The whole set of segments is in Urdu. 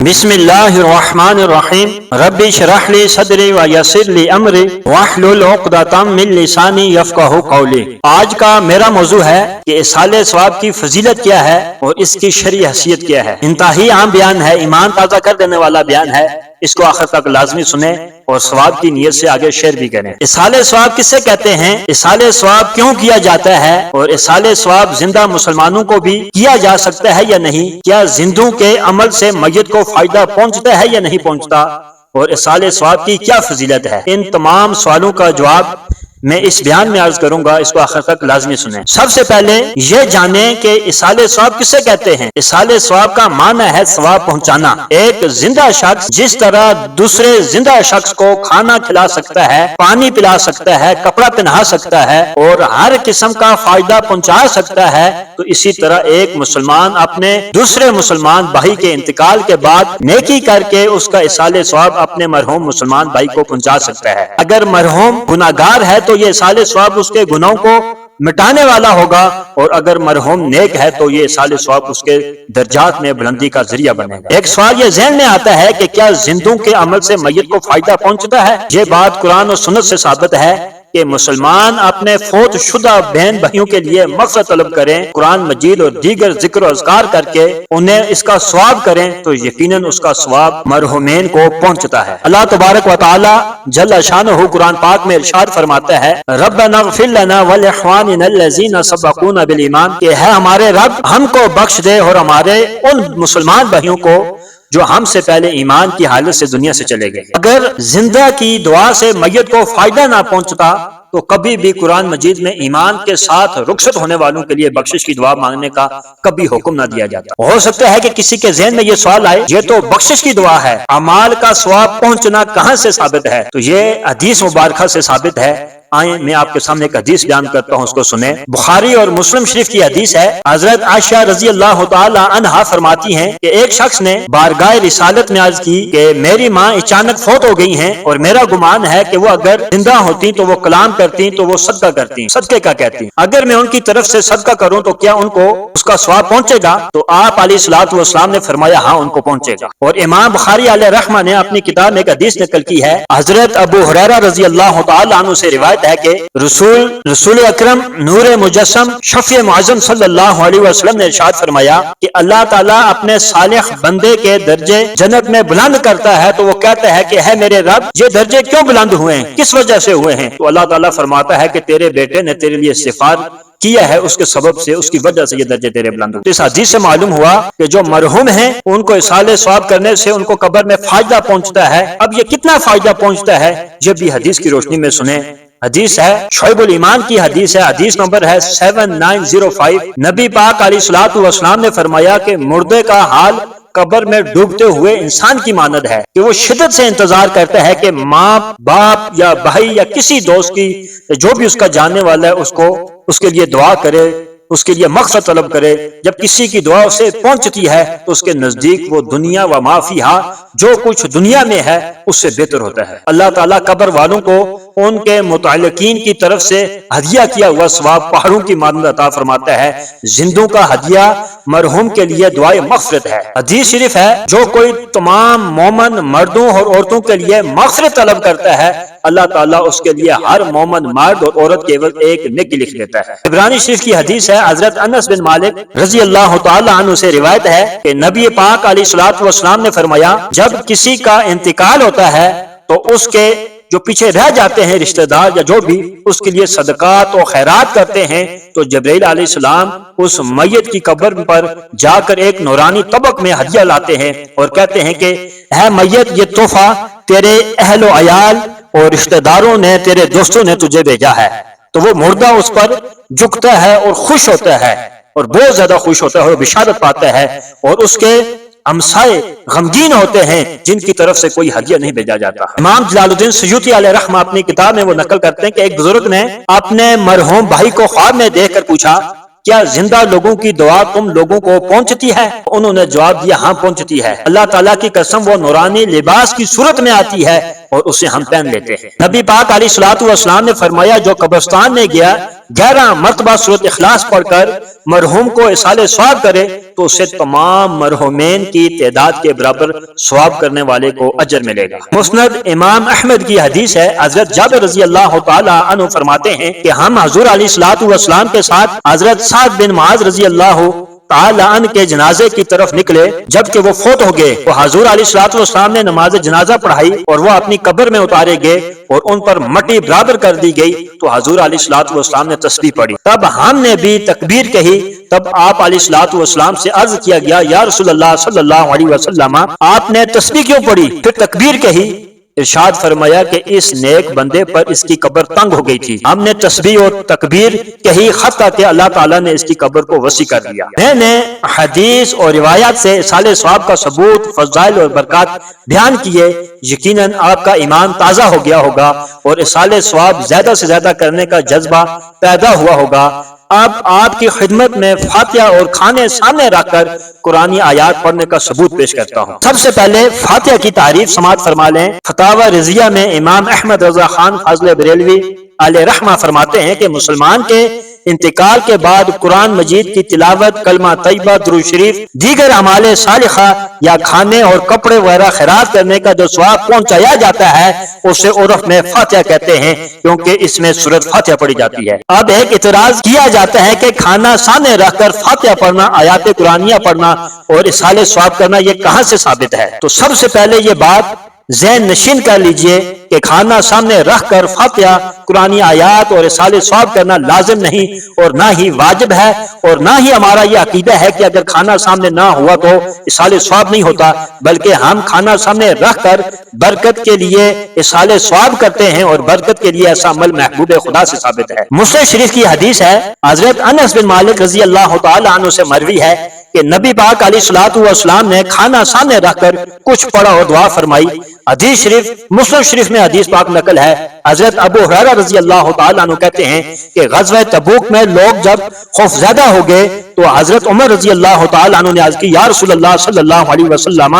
بسم اللہ الرحمن الرحیم رب اشرح لی صدری ویسر لی امری واحلل عقدۃ من لسانی یفقہوا قولی۔ آج کا میرا موضوع ہے کہ اصالہ ثواب کی فضیلت کیا ہے اور اس کی شرعی حیثیت کیا ہے۔ انتہائی عام بیان ہے، ایمان تازہ کر دینے والا بیان ہے، اس کو آخر تک لازمی سنیں اور ثواب کی نیت سے آگے شیئر بھی کریں۔ اصالہ ثواب کسے کہتے ہیں، اصالہ ثواب کیوں کیا جاتا ہے، اور اصالہ ثواب زندہ مسلمانوں کو بھی کیا جا سکتا ہے یا نہیں، کیا زندوں کے عمل سے میت کو فائدہ پہنچتا ہے یا نہیں پہنچتا، اور اصالہ ثواب کی کیا فضیلت ہے، ان تمام سوالوں کا جواب میں اس بیان میں عرض کروں گا، اس کو آخر تک لازمی سنیں۔ سب سے پہلے یہ جانیں کہ اصالہ ثواب کسے کہتے ہیں۔ اصالہ ثواب کا معنی ہے ثواب پہنچانا۔ ایک زندہ شخص جس طرح دوسرے زندہ شخص کو کھانا کھلا سکتا ہے، پانی پلا سکتا ہے، کپڑا پہنا سکتا ہے اور ہر قسم کا فائدہ پہنچا سکتا ہے، تو اسی طرح ایک مسلمان اپنے دوسرے مسلمان بھائی کے انتقال کے بعد نیکی کر کے اس کا اصالہ ثواب اپنے مرحوم مسلمان بھائی کو پہنچا سکتا ہے۔ اگر مرحوم گناہگار ہے تو یہ اصالہ ثواب اس کے گناہوں کو مٹانے والا ہوگا، اور اگر مرحوم نیک ہے تو یہ اصالہ ثواب اس کے درجات میں بلندی کا ذریعہ بنے گا۔ ایک سوال یہ ذہن میں آتا ہے کہ کیا زندوں کے عمل سے میت کو فائدہ پہنچتا ہے؟ یہ بات قرآن اور سنت سے ثابت ہے کہ مسلمان اپنے فوت شدہ بہن بھائیوں کے لیے مغفرت طلب کریں، قرآن مجید اور دیگر ذکر و اذکار کر کے انہیں اس کا ثواب کریں، تو یقیناً اس کا ثواب مرحومین کو پہنچتا ہے۔ اللہ تبارک و تعالی جل شانہ قرآن پاک میں ارشاد فرماتا ہے، ربنا اغفر لنا ولاخواننا الذین سبقونا بالایمان، کہ ہے ہمارے رب ہم کو بخش دے اور ہمارے ان مسلمان بھائیوں کو جو ہم سے پہلے ایمان کی حالت سے دنیا سے چلے گئے۔ اگر زندہ کی دعا سے میت کو فائدہ نہ پہنچتا تو کبھی بھی قرآن مجید میں ایمان کے ساتھ رخصت ہونے والوں کے لیے بخشش کی دعا مانگنے کا کبھی حکم نہ دیا جاتا۔ ہو سکتا ہے کہ کسی کے ذہن میں یہ سوال آئے، یہ تو بخشش کی دعا ہے، اعمال کا ثواب پہنچنا کہاں سے ثابت ہے؟ تو یہ حدیث مبارکہ سے ثابت ہے۔ آئیں میں آپ کے سامنے ایک حدیث بیان کرتا ہوں، اس کو سنیں۔ بخاری اور مسلم شریف کی حدیث ہے، حضرت عائشہ رضی اللہ تعالی عنہا فرماتی ہیں کہ ایک شخص نے بارگاہ رسالت میں عرض کی کہ میری ماں اچانک فوت ہو گئی ہیں، اور میرا گمان ہے کہ وہ اگر زندہ ہوتی تو وہ کلام کرتی تو وہ صدقہ کرتی، صدقے کا کہتی، اگر میں ان کی طرف سے صدقہ کروں تو کیا ان کو اس کا ثواب پہنچے گا؟ تو آپ علیہ الصلوۃ والسلام نے فرمایا ہاں ان کو پہنچے گا۔ اور امام بخاری علیہ رحمہ نے اپنی کتاب میں ایک حدیث نقل کی ہے، حضرت ابو ہریرہ رضی اللہ تعالی عنہ سے روایت ہے کہ رسول اکرم نور مجسم شفیع معظم صلی اللہ علیہ وسلم نے ارشاد فرمایا کہ اللہ تعالیٰ اپنے صالح بندے کے درجے جنت میں بلند کرتا ہے، تو وہ کہتا ہے کہ ہے میرے رب یہ درجے کیوں بلند ہوئے ہیں، کس وجہ سے ہوئے ہیں؟ تو اللہ تعالیٰ فرماتا ہے کہ تیرے بیٹے نے تیرے لیے استغفار کیا ہے، اس کے سبب سے، اس کی وجہ سے یہ درجے تیرے بلند ہوئے۔ اس حدیث سے معلوم ہوا کہ جو مرحوم ہیں ان کو اصالہ ثواب کرنے سے ان کو قبر میں فائدہ پہنچتا ہے۔ اب یہ کتنا فائدہ پہنچتا ہے یہ بھی حدیث کی روشنی میں سنیں۔ حدیث ہے شعیب الایمان کی حدیث ہے، حدیث نمبر ہے 7905۔ نبی پاک علیہ الصلوۃ والسلام نے فرمایا کہ مردے کا حال قبر میں ڈوبتے ہوئے انسان کی مانند ہے کہ وہ شدت سے انتظار کرتا ہے کہ ماں باپ یا بھائی یا کسی دوست کی جو بھی اس کا جاننے والا ہے اس کے لیے دعا کرے، اس کے لیے مغفرت طلب کرے۔ جب کسی کی دعا اسے پہنچتی ہے تو اس کے نزدیک وہ دنیا و ما فیہا، جو کچھ دنیا میں ہے اس سے بہتر ہوتا ہے۔ اللہ تعالیٰ قبر والوں کو ان کے متعلقین کی طرف سے ہدیہ کیا ہوا ثواب پہاڑوں کی مانند عطا فرماتا ہے۔ زندوں کا ہدیہ مرحوم کے لیے دعائے مغفرت ہے۔ حدیث شریف ہے جو کوئی تمام مومن مردوں اور عورتوں کے لیے مغفرت طلب کرتا ہے، اللہ تعالیٰ اس کے لیے ہر مومن مرد اور عورت کے عوض ایک نیکی لکھ دیتا ہے۔ عبرانی شریف کی حدیث ہے، حضرت انس بن مالک رضی اللہ تعالی عنہ سے روایت ہے کہ نبی پاک علیہ الصلوۃ والسلام نے فرمایا جب کسی کا انتقال ہوتا ہے تو اس کے جو پیچھے رہ جاتے ہیں رشتہ دار یا جو بھی اس کے لیے صدقات و خیرات کرتے ہیں، تو جبرائیل علیہ السلام اس میت کی قبر پر جا کر ایک نورانی طبق میں ہدیہ لاتے ہیں اور کہتے ہیں کہ اے میت یہ تحفہ تیرے اہل و عیال اور رشتہ داروں نے، تیرے دوستوں نے تجھے بھیجا ہے۔ تو وہ مردہ اس پر جھکتا ہے اور خوش ہوتا ہے، اور بہت زیادہ خوش ہوتا ہے اور بشارت پاتا ہے، اور اس کے ہمسائے غمگین ہوتے ہیں جن کی طرف سے کوئی ہدیہ نہیں بھیجا جاتا۔ امام جلال الدین سیوطی علیہ رحمہ اپنی کتاب میں وہ نقل کرتے ہیں کہ ایک بزرگ نے اپنے مرحوم بھائی کو خواب میں دیکھ کر پوچھا کیا زندہ لوگوں کی دعا تم لوگوں کو پہنچتی ہے؟ انہوں نے جواب دیا ہاں پہنچتی ہے، اللہ تعالیٰ کی قسم وہ نورانی لباس کی صورت میں آتی ہے اور اسے ہم پہن لیتے ہیں۔ نبی پاک علیہ الصلوۃ والسلام نے فرمایا جو قبرستان میں گیا 11 مرتبہ سورۃ اخلاص پڑھ کر مرحوم کو اصالہ ثواب کرے تو اسے تمام مرحومین کی تعداد کے برابر ثواب کرنے والے کو اجر ملے گا۔ مسند امام احمد کی حدیث ہے، حضرت جابر رضی اللہ تعالی عنہ فرماتے ہیں کہ ہم حضور علیہ الصلوۃ والسلام کے ساتھ حضرت سعد بن معاذ رضی اللہ تعالی عنہ کے جنازے کی طرف نکلے، جبکہ وہ فوت ہو گئے تو حضور علیہ الصلوۃ والسلام نے نماز جنازہ پڑھائی اور وہ اپنی قبر میں اتارے گئے اور ان پر مٹی برابر کر دی گئی تو حضور علیہ الصلوۃ والسلام نے تسبیح پڑھی، تب ہم نے بھی تکبیر کہی، تب آپ علیہ الصلوۃ والسلام سے عرض کیا گیا یا رسول اللہ صلی اللہ علیہ وسلم آپ نے تسبیح کیوں پڑھی پھر تکبیر کہی؟ ارشاد فرمایا کہ اس نیک بندے پر اس کی قبر تنگ ہو گئی تھی، ہم نے تسبیح اور تکبیر کہی حتیٰ کہ اللہ تعالیٰ نے اس کی قبر کو وسیع کر دیا۔ میں نے حدیث اور روایات سے اصالہ ثواب کا ثبوت، فضائل اور برکات بیان کیے، یقیناً آپ کا ایمان تازہ ہو گیا ہوگا اور اصالہ ثواب زیادہ سے زیادہ کرنے کا جذبہ پیدا ہوا ہوگا۔ اب آپ کی خدمت میں فاتحہ اور کھانے سامنے رکھ کر قرآنی آیات پڑھنے کا ثبوت پیش کرتا ہوں۔ سب سے پہلے فاتحہ کی تعریف سماعت فرما لیں۔ فتاوی رضیہ میں امام احمد رضا خان فاضل بریلوی علیہ رحمہ فرماتے ہیں کہ مسلمان کے انتقال کے بعد قرآن مجید کی تلاوت، کلمہ طیبہ، درود شریف، دیگر اعمال صالحہ یا کھانے اور کپڑے وغیرہ خیرات کرنے کا جو ثواب پہنچایا جاتا ہے اسے عرف میں فاتحہ کہتے ہیں، کیونکہ اس میں سورۃ فاتحہ پڑھی جاتی ہے۔ اب ایک اعتراض کیا جاتا ہے کہ کھانا سامنے رکھ کر فاتحہ پڑھنا، آیات قرآنیہ پڑھنا اور اصالہ ثواب کرنا یہ کہاں سے ثابت ہے؟ تو سب سے پہلے یہ بات ذہن نشین کر لیجئے کہ کھانا سامنے رکھ کر فاتحہ، قرآنی آیات اور اصالہ ثواب کرنا لازم نہیں اور نہ ہی واجب ہے، اور نہ ہی ہمارا یہ عقیدہ ہے کہ اگر کھانا سامنے نہ ہوا تو اصالہ ثواب نہیں ہوتا، بلکہ ہم کھانا سامنے رکھ کر برکت کے لیے اصالہ ثواب کرتے ہیں اور برکت کے لیے ایسا عمل محبوب خدا سے ثابت ہے۔ مسلم شریف کی حدیث ہے، حضرت انس بن مالک رضی اللہ تعالی عنہ سے مروی ہے کہ نبی پاک علیہ الصلوۃ والسلام نے کھانا سامنے رکھ کر کچھ پڑھا اور دعا فرمائی۔ حدیث شریف مسلم شریف میں حدیث پاک نقل ہے، حضرت ابو ہریرہ رضی اللہ تعالیٰ عنہ کہتے ہیں کہ غزوہ تبوک میں لوگ جب خوف زدہ ہو گئے تو حضرت عمر رضی اللہ تعالیٰ عنہ نے عرض کی یا رسول اللہ صلی اللہ علیہ وسلم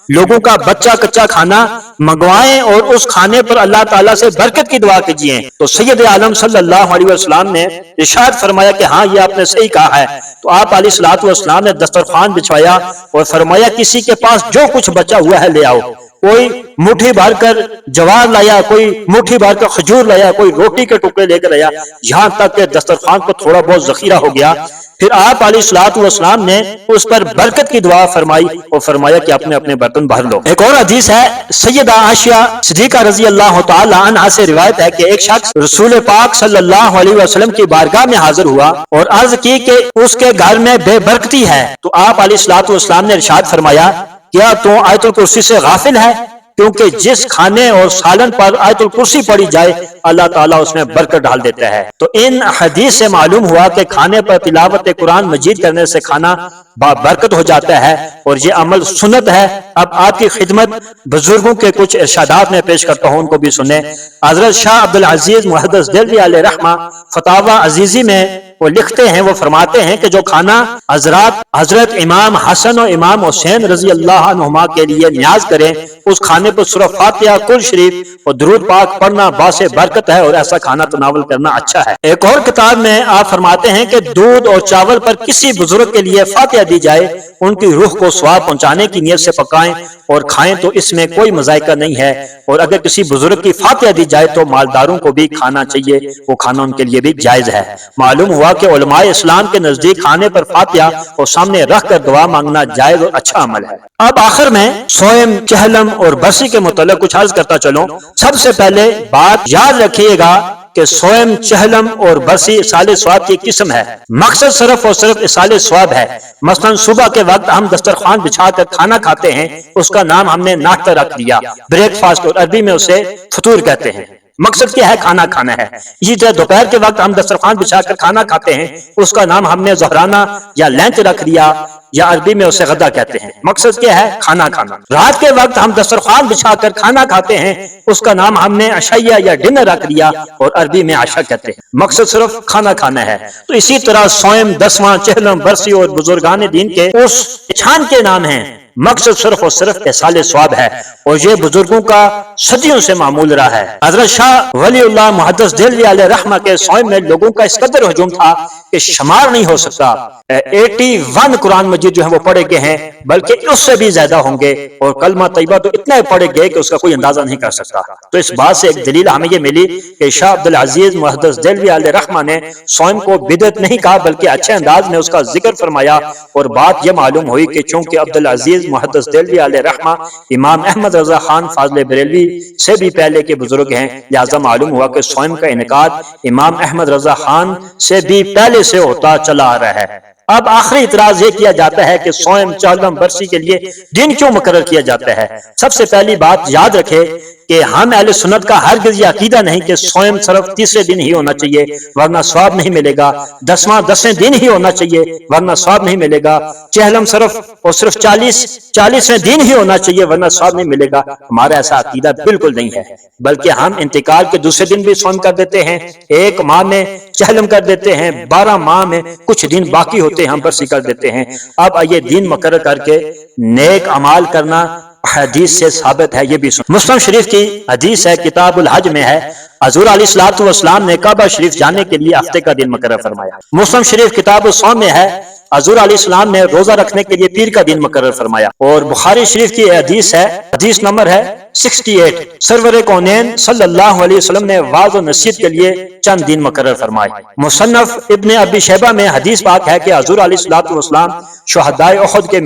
لوگوں کا بچہ کچا کھانا منگوائیں اور اس کھانے پر اللہ تعالیٰ سے برکت کی دعا کیجیے، تو سید عالم صلی اللہ علیہ وسلم نے ارشاد فرمایا کہ ہاں یہ آپ نے صحیح کہا ہے، تو آپ علیہ الصلوۃ والسلام نے دسترخوان بچھوایا اور فرمایا کسی کے پاس جو کچھ بچا ہوا ہے لے آؤ، کوئی مٹھی بھر کر جوار لایا، کوئی مٹھی بھر کر کھجور لایا، کوئی روٹی کے ٹکڑے لے کر آیا، یہاں تک کہ دسترخوان پر تھوڑا بہت ذخیرہ ہو گیا۔ پھر آپ علیہ الصلوۃ والسلام نے اس پر برکت کی دعا فرمائی اور فرمایا کہ اپنے اپنے برتن بھر لو۔ ایک اور حدیث ہے، سیدہ عائشہ صدیقہ رضی اللہ تعالی عنہا سے روایت ہے کہ ایک شخص رسول پاک صلی اللہ علیہ وسلم کی بارگاہ میں حاضر ہوا اور عرض کی کہ اس کے گھر میں بے برکتی ہے، تو آپ علیہ الصلوۃ والسلام نے ارشاد فرمایا کیا تو آیت الکرسی سے غافل ہے؟ کیونکہ جس کھانے اور سالن پر آیت الکرسی پڑھی جائے اللہ تعالیٰ اس میں برکت ڈال دیتا ہے۔ تو ان حدیث سے معلوم ہوا کہ کھانے پر تلاوت قرآن مجید کرنے سے کھانا برکت ہو جاتا ہے اور یہ عمل سنت ہے۔ اب آپ کی خدمت بزرگوں کے کچھ ارشادات میں پیش کرتا ہوں، ان کو بھی سنیں۔ حضرت شاہ عبدالعزیز محدث دہلوی علیہ رحمہ فتاوی عزیزی میں وہ لکھتے ہیں، وہ فرماتے ہیں کہ جو کھانا حضرت امام حسن و امام حسین رضی اللہ عنہما کے لیے نیاز کریں اس کھانے پر سورہ فاتحہ، قرآن شریف اور درود پاک پڑھنا باعث برکت ہے اور ایسا کھانا تناول کرنا اچھا ہے۔ ایک اور کتاب میں آپ فرماتے ہیں کہ دودھ اور چاول پر کسی بزرگ کے لیے فاتحہ دی جائے، ان کی روح کو ثواب پہنچانے کی نیت سے پکائیں اور کھائیں تو اس میں کوئی مذائقہ نہیں ہے، اور اگر کسی بزرگ کی فاتحہ دی جائے تو مالداروں کو بھی کھانا چاہیے، وہ کھانا ان کے لیے بھی جائز ہے۔ معلوم ہوا کہ علماء اسلام کے نزدیک کھانے پر فاتحہ اور سامنے رکھ کر دعا مانگنا جائز اور اچھا عمل ہے۔ اب آخر میں صوم، چہلم اور برسی کے متعلق کچھ عرض کرتا چلوں۔ سب سے پہلے بات یاد رکھیے گا کہ صوم، چہلم اور برسی اصالہ ثواب کی قسم ہے، مقصد صرف اور صرف اصالہ ثواب ہے۔ مثلا صبح کے وقت ہم دسترخوان بچھا کر کھانا کھاتے ہیں، اس کا نام ہم نے ناشتہ رکھ دیا، بریک فاسٹ، اور عربی میں اسے فطور کہتے ہیں۔ مقصد کیا ہے؟ کھانا کھانا ہے۔ اسی طرح دوپہر کے وقت ہم دسترخوان بچھا کر کھانا کھاتے ہیں، اس کا نام ہم نے ظہرانہ یا لنچ رکھ دیا، یا عربی میں اسے غدا کہتے ہیں۔ مقصد کیا ہے؟ کھانا کھانا۔ رات کے وقت ہم دسترخوان بچھا کر کھانا کھاتے ہیں، اس کا نام ہم نے عشیہ یا ڈنر رکھ دیا، اور عربی میں عشاء کہتے ہیں۔ مقصد صرف کھانا کھانا ہے۔ تو اسی طرح صوم، دسواں، چہلم، برسی اور بزرگان دین کے اس چھان کے نام ہیں مقصد صرف اور صرف احصال ثواب ہے، اور یہ بزرگوں کا صدیوں سے معمول رہا ہے۔ حضرت شاہ ولی اللہ محدث دہلوی علیہ رحمہ کے صوم میں لوگوں کا اس قدر ہجوم تھا کہ شمار نہیں ہو سکتا۔ 81 قرآن مجید جو ہے وہ پڑھے گئے ہیں، بلکہ اس سے بھی زیادہ ہوں گے، اور کلمہ طیبہ تو اتنے پڑھے گئے کہ اس کا کوئی اندازہ نہیں کر سکتا۔ تو اس بات سے ایک دلیل ہمیں یہ ملی کہ شاہ عبدالعزیز محدث دہلوی علیہ رحمہ نے صوم کو بدعت نہیں کہا، بلکہ اچھے انداز میں اس کا ذکر فرمایا، اور بات یہ معلوم ہوئی کہ چونکہ عبدالعزیز محدث دہلوی علیہ رحمہ امام احمد رضا خان فاضل بریلوی سے بھی پہلے کے بزرگ ہیں، لہذا معلوم ہوا کہ صوم کا انعقاد امام احمد رضا خان سے بھی پہلے سے ہوتا چلا آ رہا ہے۔ اب آخری اعتراض یہ کیا جاتا ہے کہ صوم 40 برسی کے لیے دن کیوں مقرر کیا جاتا ہے؟ سب سے پہلی بات یاد رکھے کہ ہم اہل سنت کا ہرگز یہ عقیدہ نہیں کہ صوم صرف 30 دن ہی ہونا چاہیے ورنہ ثواب نہیں ملے گا، 10 دن ہی ہونا چاہیے ورنہ ثواب نہیں ملے گا، چہلم صرف اور صرف 40 دن ہی ہونا چاہیے ورنہ ثواب نہیں ملے گا۔ ہمارا ایسا عقیدہ بالکل نہیں ہے، بلکہ ہم انتقال کے دوسرے دن بھی صوم کر دیتے ہیں، ایک ماہ میں چہلم کر دیتے ہیں، 12 ماہ میں کچھ دن باقی ہوتے ہیں ہم برسی کر دیتے ہیں۔ اب یہ دن مقرر کر کے نیک اعمال کرنا حدیث سے ثابت ہے، یہ بھی مسلم شریف کی حدیث ہے، کتاب الحج میں ہے، حضور علیہ الصلوۃ والسلام نے کعبہ شریف جانے کے لیے ہفتے کا دن مقرر فرمایا۔ مسلم شریف کتاب الصوم میں ہے، حضور علیہ السلام نے روزہ رکھنے کے لیے پیر کا دن مقرر فرمایا۔ اور بخاری شریف کی حدیث ہے، حدیث نمبر ہے 68، سرور کونین صلی اللہ علیہ وسلم نے وعظ و نصیحت کے لیے چند دن مقرر فرمائے۔ مصنف ابن ابی شیبہ میں حدیث پاک ہے کہ حضور علیہ الصلوۃ والسلام شہدائے احد کے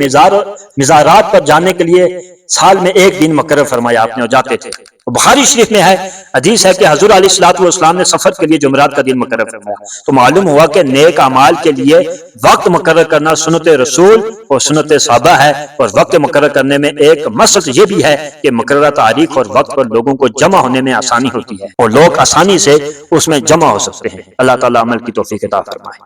مزارات پر جانے کے لیے سال میں ایک دن مقرر فرمایا آپ نے، اور جاتے تھے۔ بخاری شریف میں ہے، حدیث ہے کہ حضور علیہ الصلوۃ والسلام نے سفر کے لیے جمعرات کا دن مقرر فرمایا۔ تو معلوم ہوا کہ نیک اعمال کے لیے وقت مقرر کرنا سنت رسول اور سنت صحابہ ہے، اور وقت مقرر کرنے میں ایک مقصد یہ بھی ہے کہ مقررہ تاریخ اور وقت پر لوگوں کو جمع ہونے میں آسانی ہوتی ہے، اور لوگ آسانی سے اس میں جمع ہو سکتے ہیں۔ اللہ تعالیٰ عمل کی توفیق عطا فرمائے۔